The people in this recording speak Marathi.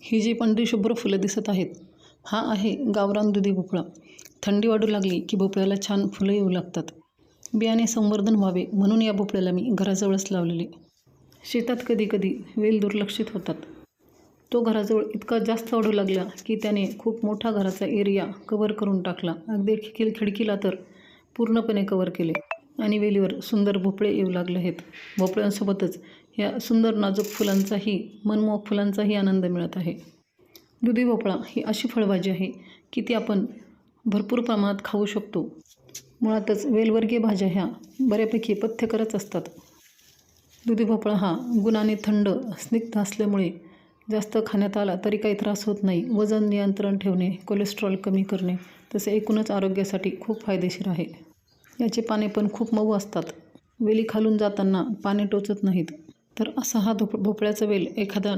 ही जी पांढरी शुभ्र फुलं दिसत आहेत, हा आहे गावरान दुधी भोपळा. थंडी वाढू लागली की भोपळ्याला छान फुलं येऊ लागतात. बियाणे संवर्धन व्हावे म्हणून या भोपळ्याला मी घराजवळच लावलेले. शेतात कधी कधी वेल दुर्लक्षित होतात. तो घराजवळ इतका जास्त वाढू लागला की त्याने खूप मोठा घराचा एरिया कव्हर करून टाकला. अगदी खिडकीला तर पूर्णपणे कव्हर केले आणि वेलीवर सुंदर भोपळे येऊ लागले आहेत. भोपळ्यांसोबतच या सुंदर नाजूक फुलांचाही, मनमोहक फुलांचाही आनंद मिळत आहे. दुधी भोपळा ही अशी फळभाजी आहे की ती आपण भरपूर प्रमाणात खाऊ शकतो. मुळातच वेलवर्गीय भाज्या ह्या बऱ्यापैकी पथ्यकरच असतात. दुधी भोपळा हा गुणाने थंड, स्निग्ध असल्यामुळे जास्त खाण्यात आला तरी काही त्रास होत नाही. वजन नियंत्रण ठेवणे, कोलेस्ट्रॉल कमी करणे, तसे एकूणच आरोग्यासाठी खूप फायदेशीर आहे. याचे पाने पण खूप मऊ असतात. वेली खालून जाताना पाने टोचत नाहीत. तर असा हा भोपळ्याचा वेल एखादा